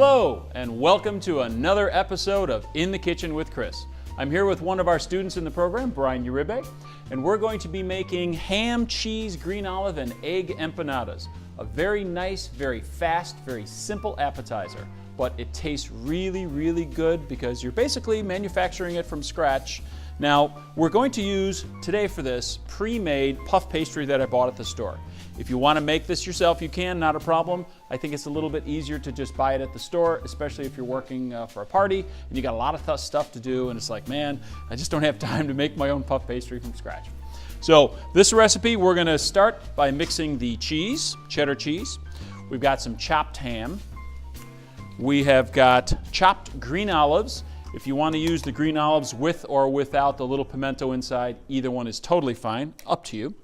Hello, and welcome to another episode of In the Kitchen with Chris. I'm here with one of our students in the program, Brian Uribe, and we're going to be making ham, cheese, green olive, and egg empanadas. A very nice, very fast, very simple appetizer, but it tastes really, really good because you're basically manufacturing it from scratch. Now, we're going to use today for this pre-made puff pastry that I bought at the store. If you want to make this yourself, you can, not a problem. I think it's a little bit easier to just buy it at the store, especially if you're working for a party and you got a lot of stuff to do and it's like, man, I just don't have time to make my own puff pastry from scratch. So this recipe, we're going to start by mixing the cheese, cheddar cheese. We've got some chopped ham. We have got chopped green olives. If you want to use the green olives with or without the little pimento inside, either one is totally fine, up to you.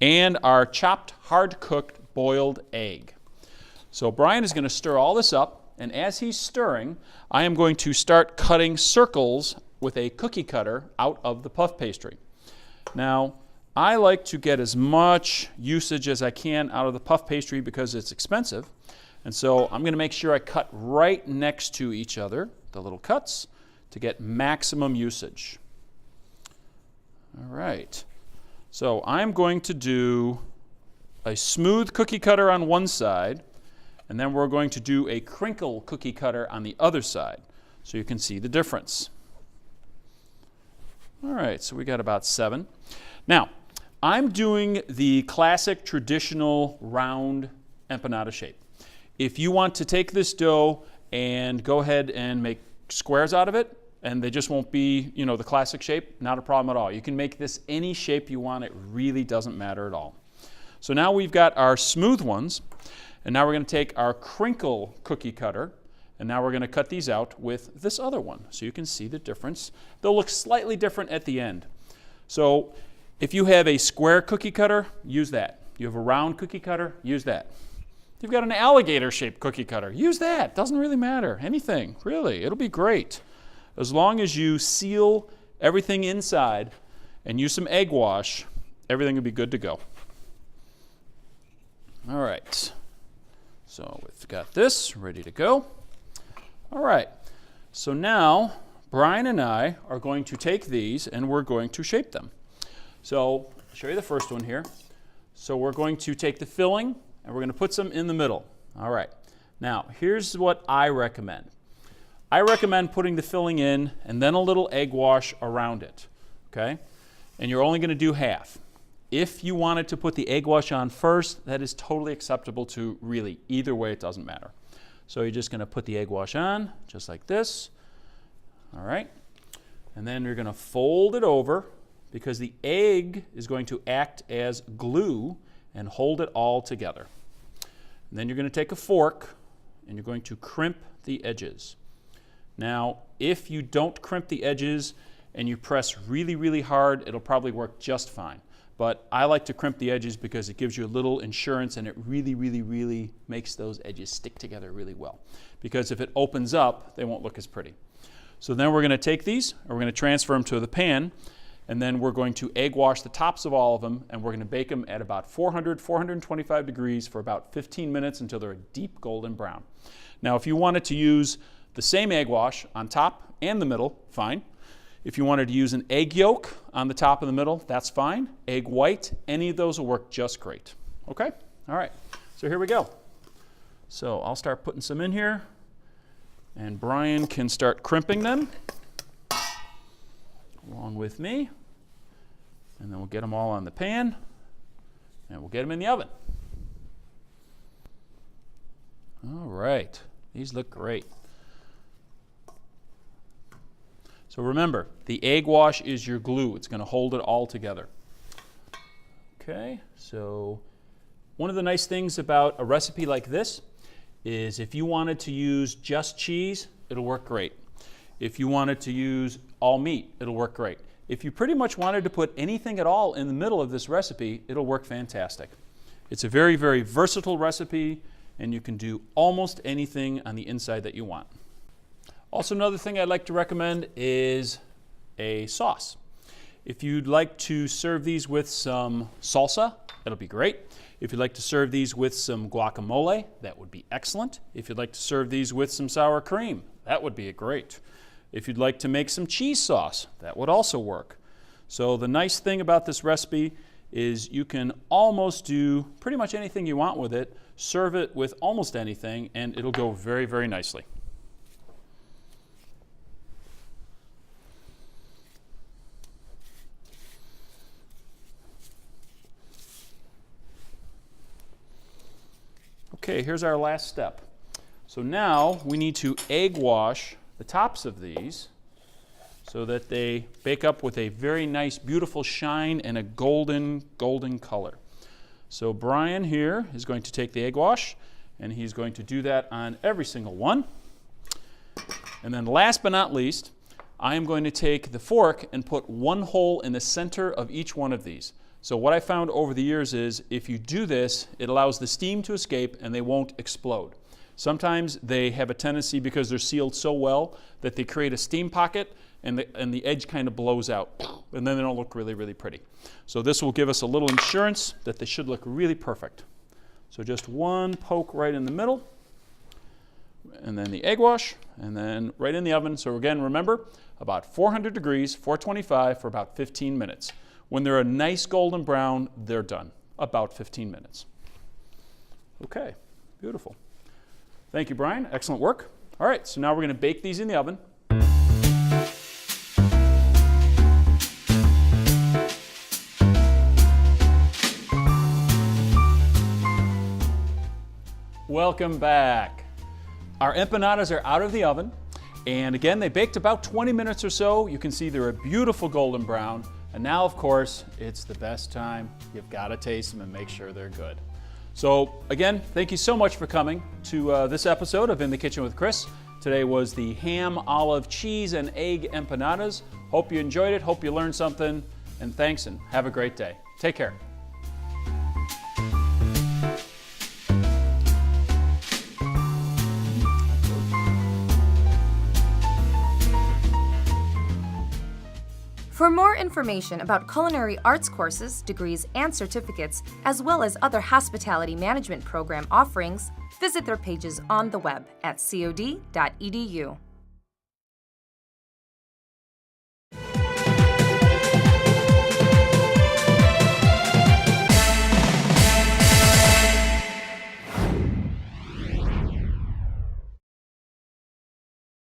And our chopped, hard-cooked boiled egg. So Brian is going to stir all this up, and as he's stirring, I am going to start cutting circles with a cookie cutter out of the puff pastry. Now, I like to get as much usage as I can out of the puff pastry because it's expensive. And so I'm going to make sure I cut right next to each other, the little cuts, to get maximum usage. All right. So I'm going to do a smooth cookie cutter on one side, and then we're going to do a crinkle cookie cutter on the other side, so you can see the difference. All right, so we got about 7. Now, I'm doing the classic traditional round empanada shape. If you want to take this dough and go ahead and make squares out of it, and they just won't be, the classic shape, not a problem at all. You can make this any shape you want. It really doesn't matter at all. So now we've got our smooth ones, and now we're going to take our crinkle cookie cutter, and now we're going to cut these out with this other one, so you can see the difference. They'll look slightly different at the end. So if you have a square cookie cutter, use that. You have a round cookie cutter, use that. If you've got an alligator-shaped cookie cutter, use that. Doesn't really matter. Anything, really. It'll be great. As long as you seal everything inside and use some egg wash, everything will be good to go. All right, so we've got this ready to go. All right, so now Brian and I are going to take these and we're going to shape them. So I'll show you the first one here. So we're going to take the filling and we're going to put some in the middle. All right, now here's what I recommend. I recommend putting the filling in and then a little egg wash around it, okay? And you're only going to do half. If you wanted to put the egg wash on first, that is totally acceptable too, really. Either way, it doesn't matter. So you're just going to put the egg wash on, just like this, all right? And then you're going to fold it over because the egg is going to act as glue and hold it all together. And then you're going to take a fork and you're going to crimp the edges. Now, if you don't crimp the edges and you press really, really hard, it'll probably work just fine. But I like to crimp the edges because it gives you a little insurance and it really, really, really makes those edges stick together really well. Because if it opens up, they won't look as pretty. So then we're going to take these and we're going to transfer them to the pan, and then we're going to egg wash the tops of all of them, and we're going to bake them at about 425 degrees for about 15 minutes until they're a deep golden brown. Now, if you wanted to use the same egg wash on top and the middle, fine. If you wanted to use an egg yolk on the top and the middle, that's fine. Egg white, any of those will work just great. Okay? All right. So here we go. So I'll start putting some in here, and Brian can start crimping them along with me. And then we'll get them all on the pan, and we'll get them in the oven. All right. These look great. So remember, the egg wash is your glue. It's going to hold it all together. Okay, so one of the nice things about a recipe like this is if you wanted to use just cheese, it'll work great. If you wanted to use all meat, it'll work great. If you pretty much wanted to put anything at all in the middle of this recipe, it'll work fantastic. It's a very, very versatile recipe, and you can do almost anything on the inside that you want. Also, another thing I'd like to recommend is a sauce. If you'd like to serve these with some salsa, that'll be great. If you'd like to serve these with some guacamole, that would be excellent. If you'd like to serve these with some sour cream, that would be great. If you'd like to make some cheese sauce, that would also work. So the nice thing about this recipe is you can almost do pretty much anything you want with it, serve it with almost anything, and it'll go very, very nicely. Okay, here's our last step. So now we need to egg wash the tops of these so that they bake up with a very nice, beautiful shine and a golden color. So Brian here is going to take the egg wash, and he's going to do that on every single one. And then last but not least, I am going to take the fork and put one hole in the center of each one of these. So what I found over the years is if you do this, it allows the steam to escape and they won't explode. Sometimes they have a tendency, because they're sealed so well, that they create a steam pocket and the edge kind of blows out, and then they don't look really, really pretty. So this will give us a little assurance that they should look really perfect. So just one poke right in the middle, and then the egg wash, and then right in the oven. So again, remember, about 400 degrees, 425 for about 15 minutes. When they're a nice golden brown, they're done. About 15 minutes. Okay, beautiful. Thank you, Brian. Excellent work. All right, so now we're going to bake these in the oven. Welcome back. Our empanadas are out of the oven, and again, they baked about 20 minutes or so. You can see they're a beautiful golden brown. And now, of course, it's the best time. You've got to taste them and make sure they're good. So again, thank you so much for coming to this episode of In the Kitchen with Chris. Today was the ham, olive, cheese, and egg empanadas. Hope you enjoyed it. Hope you learned something. And thanks, and have a great day. Take care. For more information about culinary arts courses, degrees, and certificates, as well as other hospitality management program offerings, visit their pages on the web at cod.edu.